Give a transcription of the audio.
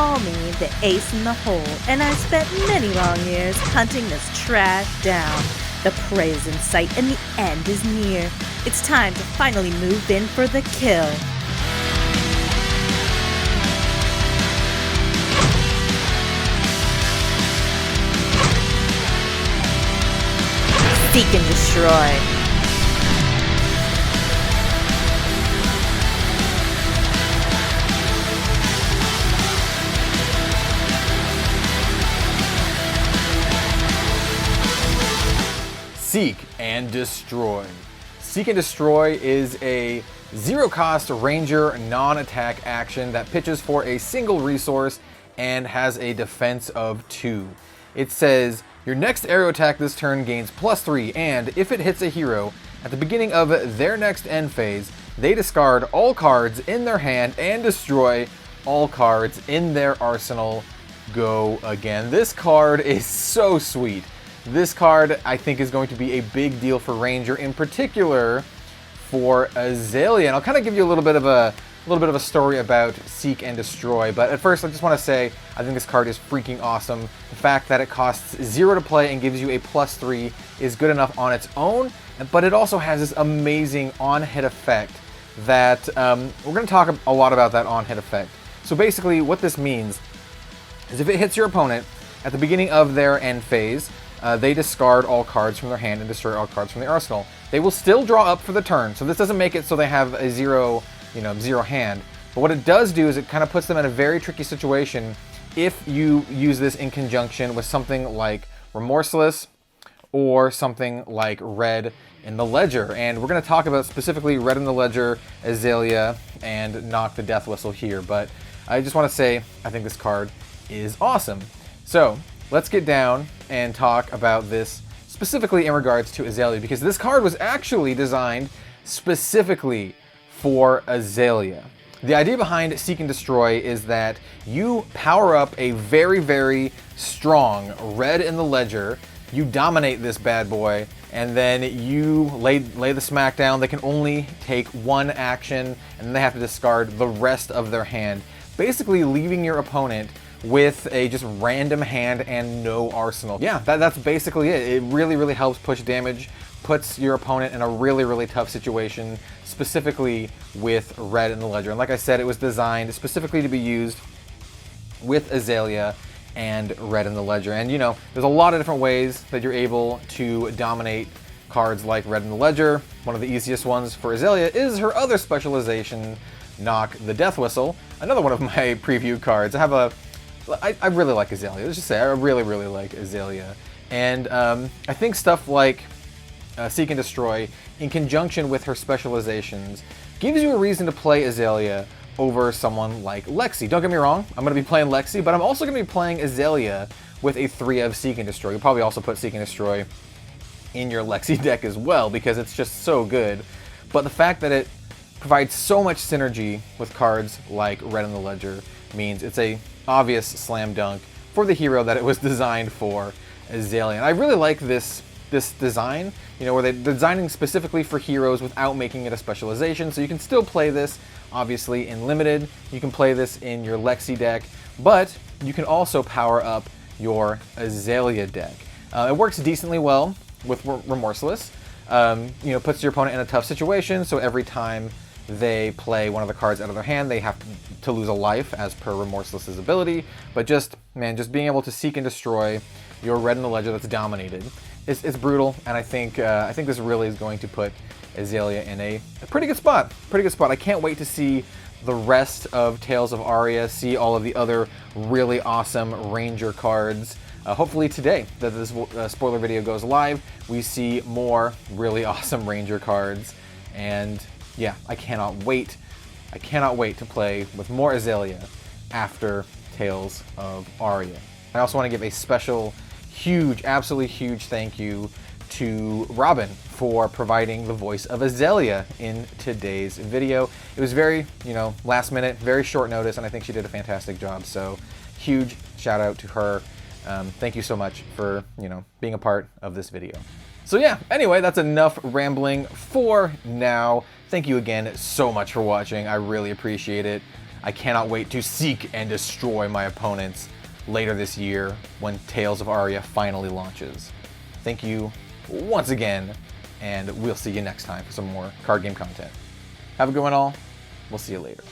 call me the ace in the hole, and I've spent many long years hunting this trash down. The prey is in sight and the end is near. It's time to finally move in for the kill. Seek and destroy. Seek and Destroy. Seek and Destroy is a zero-cost ranger non-attack action that pitches for a single resource and has a defense of 2. It says, your next arrow attack this turn gains +3, and if it hits a hero, at the beginning of their next end phase, they discard all cards in their hand and destroy all cards in their arsenal. Go again. This card is so sweet. This card, I think, is going to be a big deal for Ranger, in particular for Azalea. And I'll kind of give you a little bit of a story about Seek and Destroy. But at first, I just want to say I think this card is freaking awesome. The fact that it costs 0 to play and gives you a +3 is good enough on its own. But it also has this amazing on-hit effect that we're going to talk a lot about that on-hit effect. So basically, what this means is if it hits your opponent at the beginning of their end phase, they discard all cards from their hand and destroy all cards from the arsenal. They will still draw up for the turn, so this doesn't make it so they have a zero hand. But what it does do is it kind of puts them in a very tricky situation if you use this in conjunction with something like Remorseless or something like Red in the Ledger. And we're going to talk about specifically Red in the Ledger, Azalea, and Knock the Death Whistle here. But I just want to say I think this card is awesome. So let's get down and talk about this specifically in regards to Azalea, because this card was actually designed specifically for Azalea. The idea behind Seek and Destroy is that you power up a very, very strong Red in the Ledger, you dominate this bad boy, and then you lay the smack down. They can only take one action, and then they have to discard the rest of their hand, basically leaving your opponent with a just random hand and no arsenal. Yeah, that's basically it. It really, really helps push damage, puts your opponent in a really, really tough situation, specifically with Red in the Ledger. And like I said, it was designed specifically to be used with Azalea and Red in the Ledger. And you know, there's a lot of different ways that you're able to dominate cards like Red in the Ledger. One of the easiest ones for Azalea is her other specialization, Knock the Death Whistle, another one of my preview cards. I really like Azalea. Let's just say I really, really like Azalea. And I think stuff like Seek and Destroy, in conjunction with her specializations, gives you a reason to play Azalea over someone like Lexi. Don't get me wrong, I'm going to be playing Lexi, but I'm also going to be playing Azalea with a 3 of Seek and Destroy. You'll probably also put Seek and Destroy in your Lexi deck as well, because it's just so good. But the fact that it provides so much synergy with cards like Red in the Ledger means it's a obvious slam dunk for the hero that it was designed for, Azalea. And I really like this design, you know, where they're designing specifically for heroes without making it a specialization. So you can still play this, obviously, in Limited. You can play this in your Lexi deck, but you can also power up your Azalea deck. It works decently well with Remorseless. You know, puts your opponent in a tough situation, so every time they play one of the cards out of their hand, they have to lose a life as per Remorseless's ability. But just being able to Seek and Destroy your Red in the Ledger that's dominated is brutal, and I think this really is going to put Azalea in a pretty good spot. I can't wait to see the rest of Tales of Aria, see all of the other really awesome Ranger cards. Hopefully today that this spoiler video goes live, we see more really awesome Ranger cards, and yeah, I cannot wait to play with more Azalea after Tales of Aria. I also want to give a special, huge, absolutely huge thank you to Robin for providing the voice of Azalea in today's video. It was very, last minute, very short notice, and I think she did a fantastic job. So huge shout out to her. Thank you so much for, being a part of this video. So yeah, anyway, that's enough rambling for now. Thank you again so much for watching. I really appreciate it. I cannot wait to seek and destroy my opponents later this year when Tales of Aria finally launches. Thank you once again, and we'll see you next time for some more card game content. Have a good one all. We'll see you later.